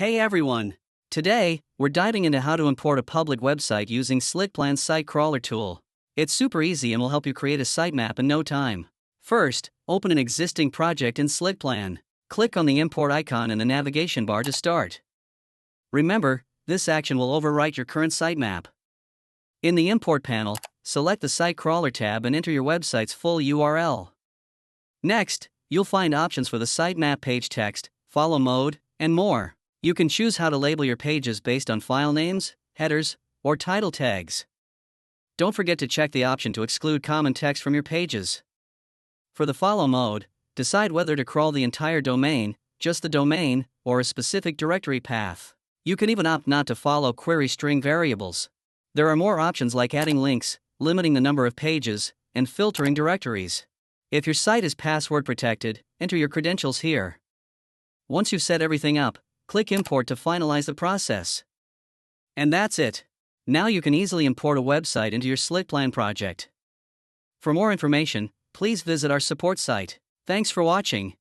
Hey everyone! Today, we're diving into how to import a public website using Slickplan's site crawler tool. It's super easy and will help you create a sitemap in no time. First, open an existing project in Slickplan. Click on the import icon in the navigation bar to start. Remember, this action will overwrite your current sitemap. In the import panel, select the site crawler tab and enter your website's full URL. Next, you'll find options for the sitemap page text, follow mode, and more. You can choose how to label your pages based on file names, headers, or title tags. Don't forget to check the option to exclude common text from your pages. For the follow mode, decide whether to crawl the entire domain, just the domain, or a specific directory path. You can even opt not to follow query string variables. There are more options like adding links, limiting the number of pages, and filtering directories. If your site is password protected, enter your credentials here. Once you've set everything up, click Import to finalize the process. And that's it. Now you can easily import a website into your Slickplan project. For more information, please visit our support site. Thanks for watching.